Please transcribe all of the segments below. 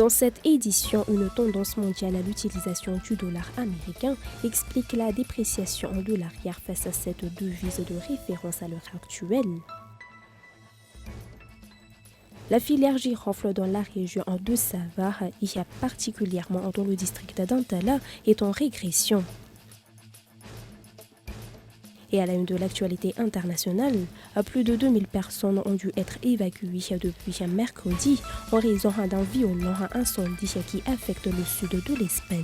Dans cette édition, une tendance mondiale à l'utilisation du dollar américain explique la dépréciation en dollarière face à cette devise de référence à l'heure actuelle. La filière girofle dans la région de Savare, et particulièrement dans le district d'Antala, est en régression. Et à la une de l'actualité internationale, plus de 2000 personnes ont dû être évacuées depuis mercredi en raison d'un violent incendie qui affecte le sud de l'Espagne.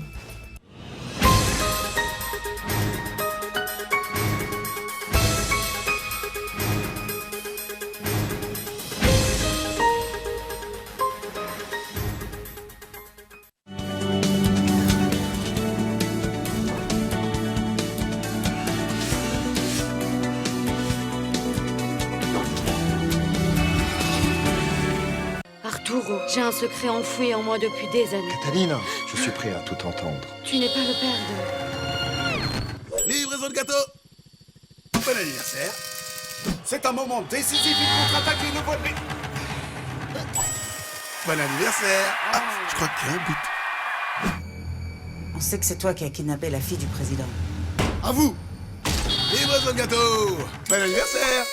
Arturo, j'ai un secret enfoui en moi depuis des années. Catalina, je suis prêt à tout entendre. Tu n'es pas le père de... Livraison de gâteau. Bon anniversaire. C'est un moment décisif, il contre-attaque et nouveau but. Bon anniversaire. Ah, je crois qu'il y a un but. On sait que c'est toi qui as kidnappé la fille du président. À vous. Livraison de gâteau. Bon anniversaire.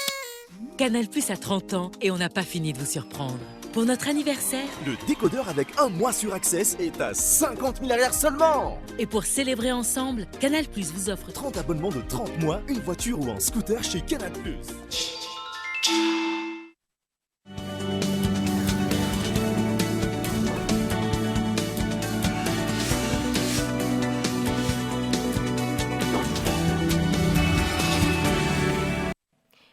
Canal+ a 30 ans et on n'a pas fini de vous surprendre. Pour notre anniversaire, le décodeur avec un mois sur Access est à 50 000 arrières seulement. Et pour célébrer ensemble, Canal+ vous offre 30 abonnements de 30 mois, une voiture ou un scooter chez Canal+.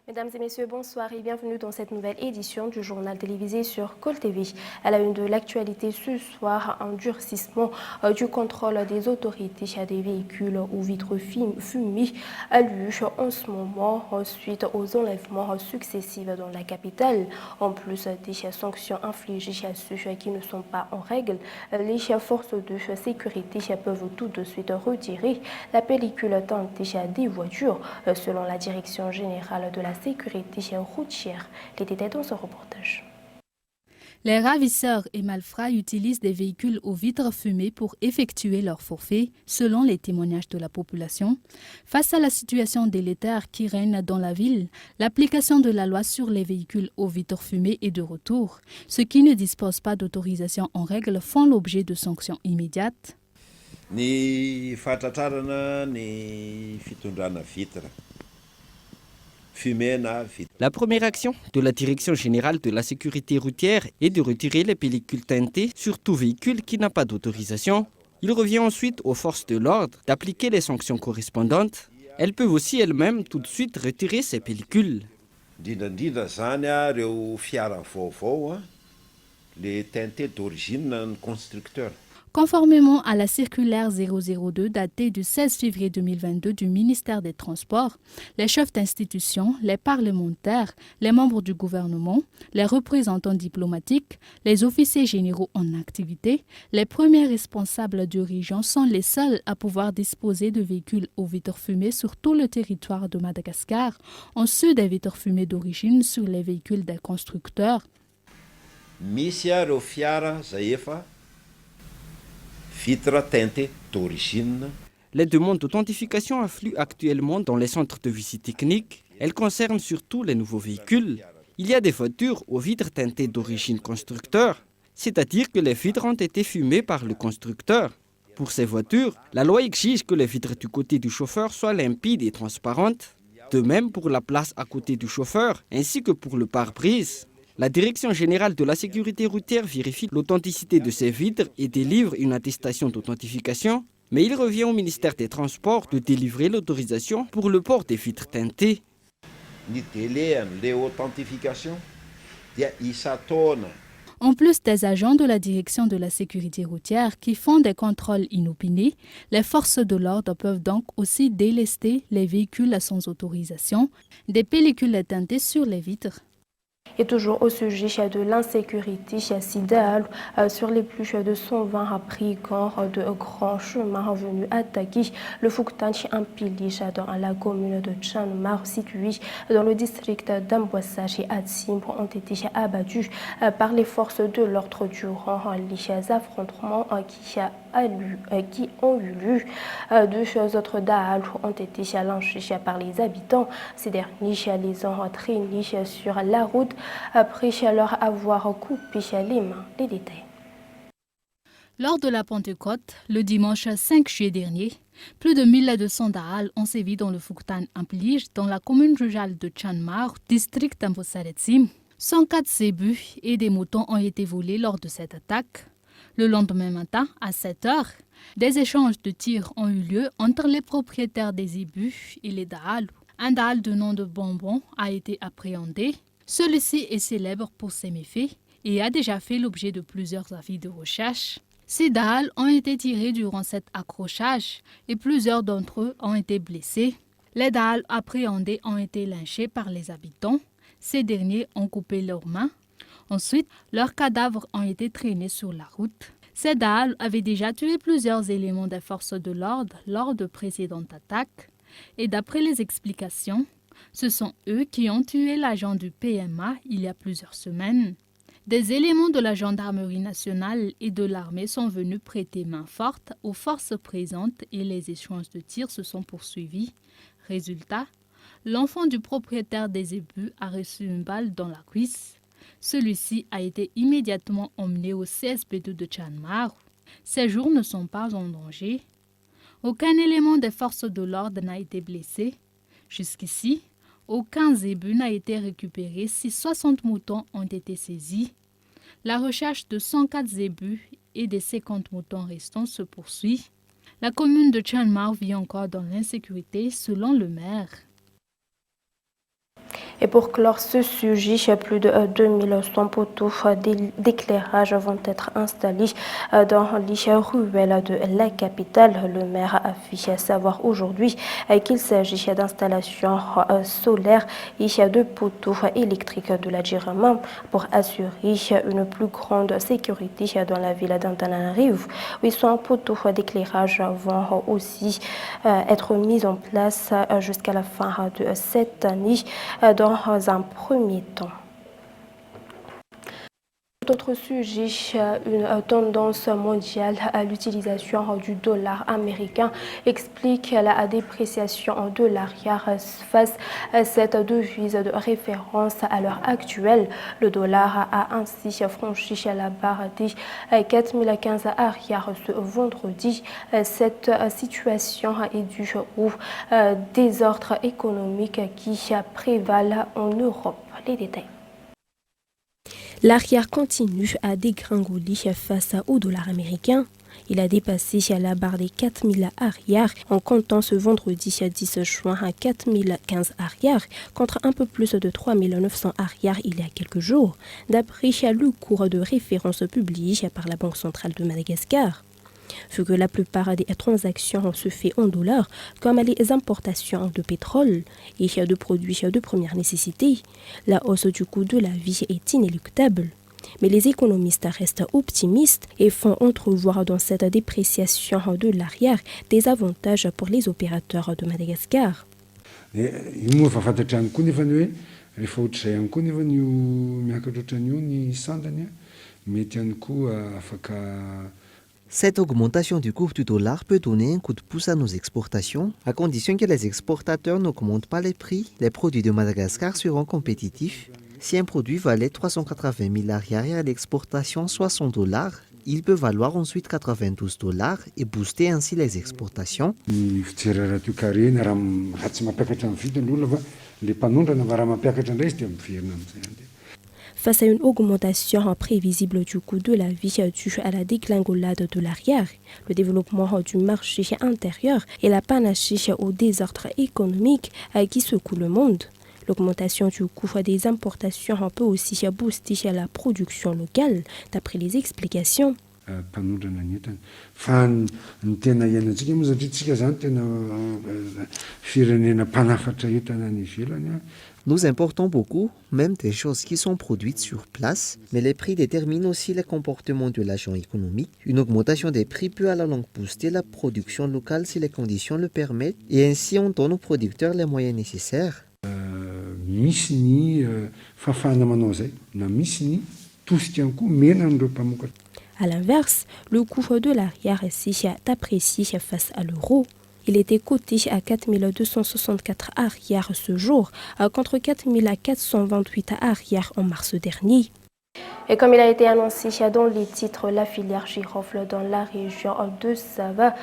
Mesdames et messieurs, bonsoir et bienvenue dans cette nouvelle édition du journal télévisé sur Col TV. À la une de l'actualité ce soir, un durcissement du contrôle des autorités à des véhicules aux vitres fumées a lieu en ce moment suite aux enlèvements successifs dans la capitale. En plus des sanctions infligées à ceux qui ne sont pas en règle, les forces de sécurité peuvent tout de suite retirer la pellicule teintée des voitures, selon la Direction générale de la sécurité routière. Les détails dans ce reportage. Les ravisseurs et malfrats utilisent des véhicules aux vitres fumées pour effectuer leur forfait, selon les témoignages de la population. Face à la situation délétère qui règne dans la ville, l'application de la loi sur les véhicules aux vitres fumées est de retour. Ceux qui ne disposent pas d'autorisation en règle font l'objet de sanctions immédiates. Ny fahatratrarana ny fitondrana vitra. La première action de la Direction générale de la sécurité routière est de retirer les pellicules teintées sur tout véhicule qui n'a pas d'autorisation. Il revient ensuite aux forces de l'ordre d'appliquer les sanctions correspondantes. Elles peuvent aussi elles-mêmes tout de suite retirer ces pellicules. Indrindra zany ireo fiara vaovao les teintés d'origine constructeur. Conformément à la circulaire 002 datée du 16 février 2022 du ministère des Transports, les chefs d'institution, les parlementaires, les membres du gouvernement, les représentants diplomatiques, les officiers généraux en activité, les premiers responsables de région sont les seuls à pouvoir disposer de véhicules aux vitres fumées sur tout le territoire de Madagascar, en sus des vitres fumées d'origine sur les véhicules des constructeurs. Misy ireo fiara zay efa vitre teintée d'origine. Les demandes d'authentification affluent actuellement dans les centres de visite technique. Elles concernent surtout les nouveaux véhicules. Il y a des voitures aux vitres teintées d'origine constructeur, c'est-à-dire que les vitres ont été fumées par le constructeur. Pour ces voitures, la loi exige que les vitres du côté du chauffeur soient limpides et transparentes. De même pour la place à côté du chauffeur, ainsi que pour le pare-brise. La Direction générale de la sécurité routière vérifie l'authenticité de ces vitres et délivre une attestation d'authentification, mais il revient au ministère des Transports de délivrer l'autorisation pour le port des vitres teintées. En plus des agents de la Direction de la sécurité routière qui font des contrôles inopinés, les forces de l'ordre peuvent donc aussi délester les véhicules sans autorisation, des pellicules teintées sur les vitres. Et toujours au sujet de l'insécurité, SIDA, sur les plus de 120 brigands de grands chemins venus attaquer le Fouktan Ampili dans la commune de Tchanmar, située dans le district d'Amboissage et Atsim, ont été abattus par les forces de l'ordre durant les affrontements qui ont eu lieu. Deux autres dahals ont été lynchés par les habitants. Ces derniers les ont traînés sur la route après leur avoir coupé les mains. Les détails. Lors de la Pentecôte, le dimanche 5 juillet dernier, plus de 1200 dahals ont sévi dans le Fouktan Amplige, dans la commune rurale de Tchanmar, district d'Ambossade-Sim. 104 zébus et des moutons ont été volés lors de cette attaque. Le lendemain matin, à 7 heures, des échanges de tirs ont eu lieu entre les propriétaires des zébus et les dahals. Un dahal de nom de Bonbon a été appréhendé. Celui-ci est célèbre pour ses méfaits et a déjà fait l'objet de plusieurs avis de recherche. Ces dahals ont été tirés durant cet accrochage et plusieurs d'entre eux ont été blessés. Les dahals appréhendés ont été lynchés par les habitants. Ces derniers ont coupé leurs mains. Ensuite, leurs cadavres ont été traînés sur la route. Ces dahals avaient déjà tué plusieurs éléments des forces de l'ordre lors de précédentes attaques. Et d'après les explications, ce sont eux qui ont tué l'agent du PMA il y a plusieurs semaines. Des éléments de la gendarmerie nationale et de l'armée sont venus prêter main forte aux forces présentes et les échanges de tirs se sont poursuivis. Résultat, l'enfant du propriétaire des zébus a reçu une balle dans la cuisse. Celui-ci a été immédiatement emmené au CSP2 de Tchanmar. Ses jours ne sont pas en danger. Aucun élément des forces de l'ordre n'a été blessé. Jusqu'ici, aucun zébu n'a été récupéré si 60 moutons ont été saisis. La recherche de 104 zébus et des 50 moutons restants se poursuit. La commune de Tchanmar vit encore dans l'insécurité selon le maire. Et pour clore ce sujet, plus de 2100 poteaux d'éclairage vont être installés dans les ruelles de la capitale. Le maire affiche savoir aujourd'hui qu'il s'agit d'installations solaires et de poteaux électriques de la Djirama pour assurer une plus grande sécurité dans la ville d'Antananarivo. 800 poteaux d'éclairage vont aussi être mis en place jusqu'à la fin de cette année dans un premier temps. Autre sujet, une tendance mondiale à l'utilisation du dollar américain explique la dépréciation dolarière face à cette devise de référence à l'heure actuelle. Le dollar a ainsi franchi la barre des 4015 arrières ce vendredi. Cette situation est due au désordre économique qui prévalent en Europe. Les détails. L'arrière continue à dégringoler face au dollar américain. Il a dépassé la barre des 4000 arrières en comptant ce vendredi 10 juin à 4015 arrières contre un peu plus de 3900 arrières il y a quelques jours, d'après le cours de référence publié par la Banque centrale de Madagascar. Vu que la plupart des transactions se fait en dollars, comme les importations de pétrole et de produits de première nécessité, la hausse du coût de la vie est inéluctable. Mais les économistes restent optimistes et font entrevoir dans cette dépréciation de l'arrière des avantages pour les opérateurs de Madagascar. Cette augmentation du cours du dollar peut donner un coup de pouce à nos exportations, à condition que les exportateurs n'augmentent pas les prix. Les produits de Madagascar seront compétitifs. Si un produit valait 380 000 arrières et à l'exportation $60, il peut valoir ensuite $92 et booster ainsi les exportations. Face à une augmentation prévisible du coût de la vie due à la dégringolade de l'arrière, le développement du marché intérieur et la panachée au désordre économique qui secoue le monde, l'augmentation du coût des importations peut aussi booster la production locale, d'après les explications. Mpanondrana ny entana fa ny tena iainantsika moa satria tsika zany tena firenena mpanafatra entana any ivelany Nous importons beaucoup, même des choses qui sont produites sur place, mais les prix déterminent aussi le comportement de l'agent économique. Une augmentation des prix peut à la longue booster la production locale si les conditions le permettent, et ainsi on donne aux producteurs les moyens nécessaires. À l'inverse, le coût de l'arrière s'est apprécié face à l'euro. Il était coté à 4264 arrières ce jour, contre 4428 arrières en mars dernier. Et comme il a été annoncé dans les titres, la filière girofle dans la région de Sava,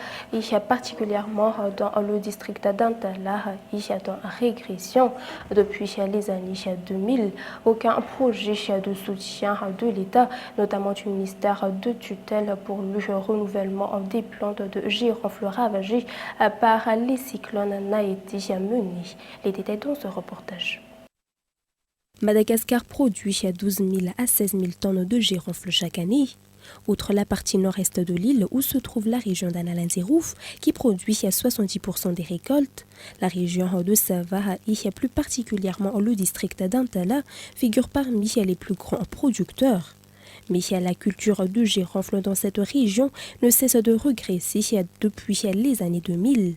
particulièrement dans le district d'Antala, est en régression depuis les années 2000. Aucun projet de soutien de l'État, notamment du ministère de tutelle pour le renouvellement des plantes de girofle ravagées par les cyclones, n'a été mené. Les détails dans ce reportage. Madagascar produit 12 000 à 16 000 tonnes de girofle chaque année. Outre la partie nord-est de l'île où se trouve la région d'Analinzerouf qui produit 70% des récoltes, la région de Sava et plus particulièrement le district d'Antala figure parmi les plus grands producteurs. Mais la culture de girofle dans cette région ne cesse de régresser depuis les années 2000.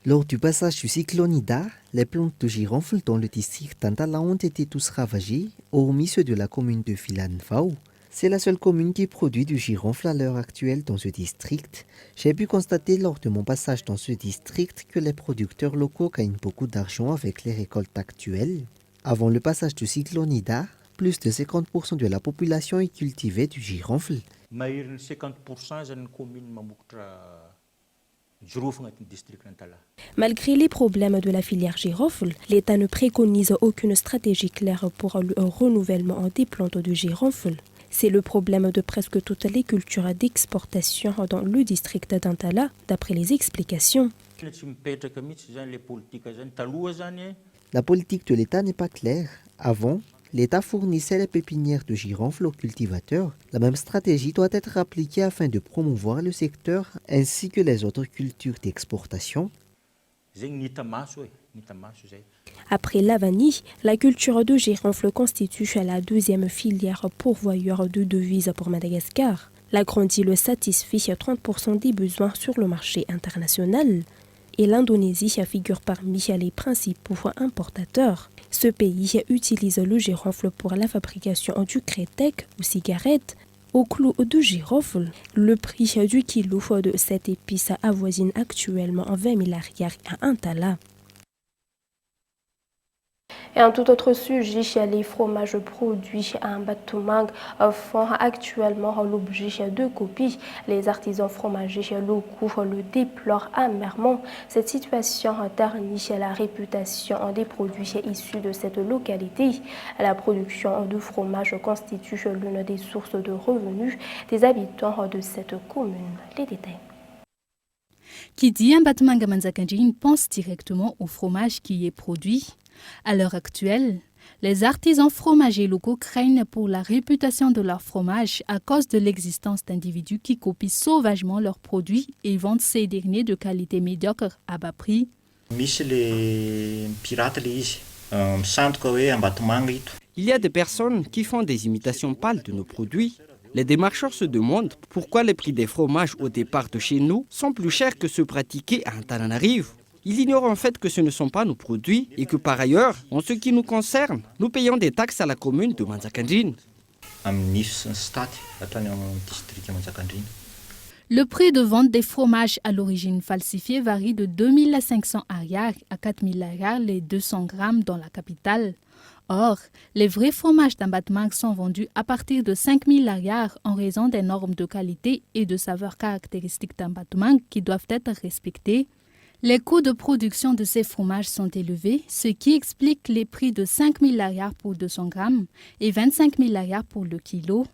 Lors du passage du cyclone Ida, les plantes de girofle dans le district d'Antala ont été tous ravagées, hormis ceux de la commune de Filanfao. C'est la seule commune qui produit du girofle à l'heure actuelle dans ce district. J'ai pu constater lors de mon passage dans ce district que les producteurs locaux gagnent beaucoup d'argent avec les récoltes actuelles. Avant le passage du cyclone Ida, plus de 50% de la population y cultivait du girofle. Malgré les problèmes de la filière girofle, l'État ne préconise aucune stratégie claire pour le renouvellement des plantes de girofle. C'est le problème de presque toutes les cultures d'exportation dans le district d'Antala, d'après les explications. La politique de l'État n'est pas claire. Avant, l'État fournissait les pépinières de girofle aux cultivateurs. La même stratégie doit être appliquée afin de promouvoir le secteur ainsi que les autres cultures d'exportation. Après la vanille, la culture de girofle constitue la deuxième filière pourvoyeur de devises pour Madagascar. La grande île satisfait 30% des besoins sur le marché international. Et l'Indonésie figure parmi les principaux importateurs. Ce pays utilise le girofle pour la fabrication du crétec ou cigarettes. Au clou de girofle, le prix du kilo de cette épice avoisine actuellement 20 000 arrières à Antala. Et un tout autre sujet, les fromages produits à Mbatomang font actuellement l'objet de copies. Les artisans fromagers locaux le déplorent amèrement. Cette situation ternit la réputation des produits issus de cette localité. La production de fromage constitue l'une des sources de revenus des habitants de cette commune. Les détails. Qui dit Mbatomang Manzakandjin pense directement au fromage qui est produit. À l'heure actuelle, les artisans fromagers locaux craignent pour la réputation de leur fromage à cause de l'existence d'individus qui copient sauvagement leurs produits et vendent ces derniers de qualité médiocre à bas prix. Il y a des personnes qui font des imitations pâles de nos produits. Les démarcheurs se demandent pourquoi les prix des fromages au départ de chez nous sont plus chers que ceux pratiqués à Antananarivo. Ils ignorent en fait que ce ne sont pas nos produits et que par ailleurs, en ce qui nous concerne, nous payons des taxes à la commune de Manzakandjin. Le prix de vente des fromages à l'origine falsifiée varie de 2 500 arrières à 4 000 arrières les 200 grammes dans la capitale. Or, les vrais fromages d'Mbatomang sont vendus à partir de 5 000 arrières en raison des normes de qualité et de saveur caractéristiques d'Mbatomang qui doivent être respectées. Les coûts de production de ces fromages sont élevés, ce qui explique les prix de 5 000 arrières pour 200 grammes et 25 000 arrières pour le kilo.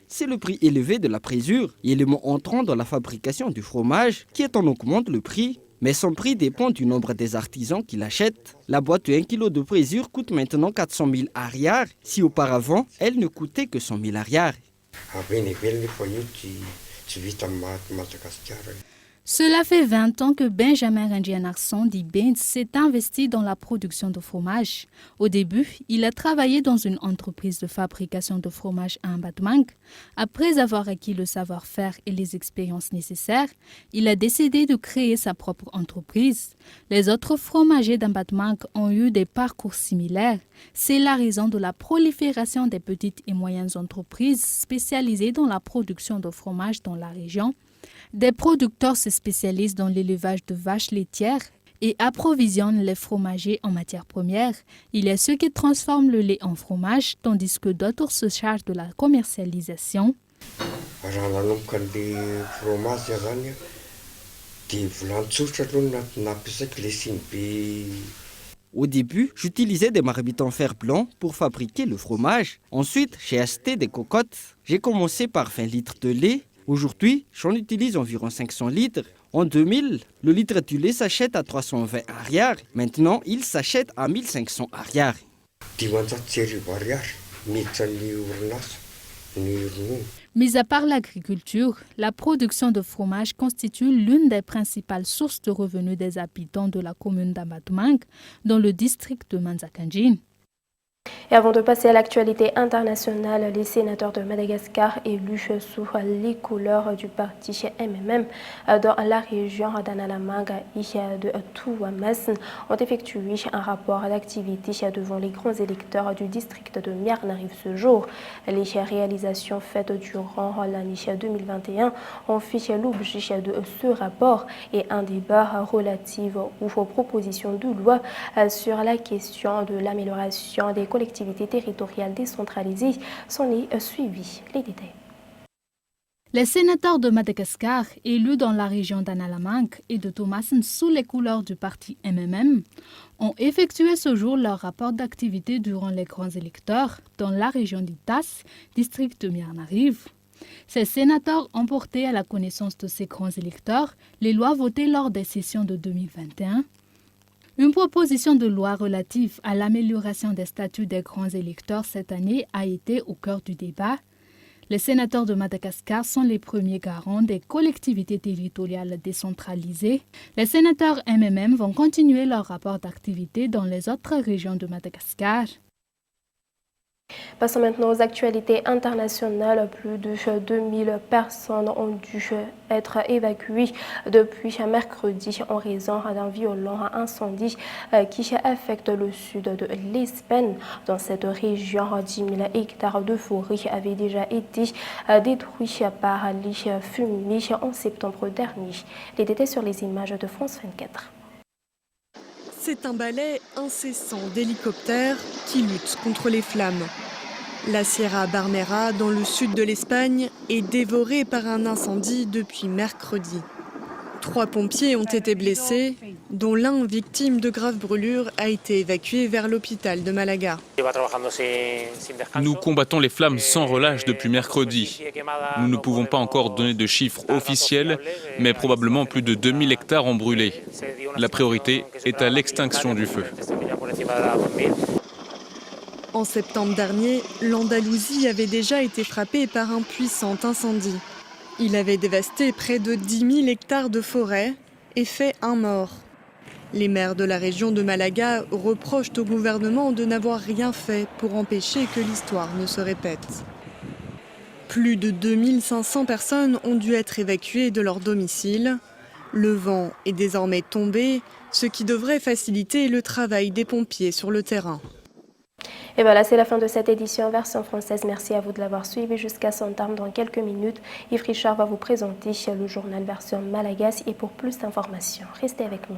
C'est le prix élevé de la présure, élément entrant dans la fabrication du fromage, qui en augmente le prix. Mais son prix dépend du nombre des artisans qui l'achètent. La boîte de 1 kg de présure coûte maintenant 400 000 arrières, si auparavant, elle ne coûtait que 100 000 arrières. Cela fait 20 ans que Benjamin Rangianarson, dit Benz, s'est investi dans la production de fromage. Au début, il a travaillé dans une entreprise de fabrication de fromage à Mbatmank. Après avoir acquis le savoir-faire et les expériences nécessaires, il a décidé de créer sa propre entreprise. Les autres fromagers d'Mbatmank ont eu des parcours similaires. C'est la raison de la prolifération des petites et moyennes entreprises spécialisées dans la production de fromage dans la région. Des producteurs se spécialisent dans l'élevage de vaches laitières et approvisionnent les fromagers en matières premières. Il y a ceux qui transforment le lait en fromage, tandis que d'autres se chargent de la commercialisation. Au début, j'utilisais des marmites en fer blanc pour fabriquer le fromage. Ensuite, j'ai acheté des cocottes. J'ai commencé par 20 litres de lait. Aujourd'hui, j'en utilise environ 500 litres. En 2000, le litre du lait s'achète à 320 arrières. Maintenant, il s'achète à 1500 arrières. Mis à part l'agriculture, la production de fromage constitue l'une des principales sources de revenus des habitants de la commune d'Mbatmank, dans le district de Manzakanjin. Et avant de passer à l'actualité internationale, les sénateurs de Madagascar élus sous les couleurs du parti MMM dans la région d'Analamanga et de Touamas ont effectué un rapport d'activité devant les grands électeurs du district de Miarnariv ce jour. Les réalisations faites durant l'année 2021 ont fait l'objet de ce rapport et un débat relatif aux propositions de loi sur la question de l'amélioration des collectivités territoriales décentralisées sont les suivis. Les détails. Les sénateurs de Madagascar, élus dans la région d'Analamanque et de Thomasin sous les couleurs du parti MMM, ont effectué ce jour leur rapport d'activité durant les grands électeurs dans la région d'Itas, district de Miarnariv. Ces sénateurs ont porté à la connaissance de ces grands électeurs les lois votées lors des sessions de 2021. Une proposition de loi relative à l'amélioration des statuts des grands électeurs cette année a été au cœur du débat. Les sénateurs de Madagascar sont les premiers garants des collectivités territoriales décentralisées. Les sénateurs MMM vont continuer leur rapport d'activité dans les autres régions de Madagascar. Passons maintenant aux actualités internationales. Plus de 2000 personnes ont dû être évacuées depuis mercredi en raison d'un violent incendie qui affecte le sud de l'Espagne. Dans cette région, 10 000 hectares de forêt avaient déjà été détruits par les fumées en septembre dernier. Les détails sur les images de France 24. C'est un balai incessant d'hélicoptères qui luttent contre les flammes. La Sierra Barnera, dans le sud de l'Espagne, est dévorée par un incendie depuis mercredi. 3 pompiers ont été blessés, dont l'un, victime de graves brûlures, a été évacué vers l'hôpital de Malaga. Nous combattons les flammes sans relâche depuis mercredi. Nous ne pouvons pas encore donner de chiffres officiels, mais probablement plus de 2000 hectares ont brûlé. La priorité est à l'extinction du feu. En septembre dernier, l'Andalousie avait déjà été frappée par un puissant incendie. Il avait dévasté près de 10 000 hectares de forêt et fait 1 mort. Les maires de la région de Malaga reprochent au gouvernement de n'avoir rien fait pour empêcher que l'histoire ne se répète. Plus de 2500 personnes ont dû être évacuées de leur domicile. Le vent est désormais tombé, ce qui devrait faciliter le travail des pompiers sur le terrain. Et voilà, c'est la fin de cette édition version française. Merci à vous de l'avoir suivi jusqu'à son terme. Dans quelques minutes, Yves Richard va vous présenter le journal version malagasy. Et pour plus d'informations, restez avec nous.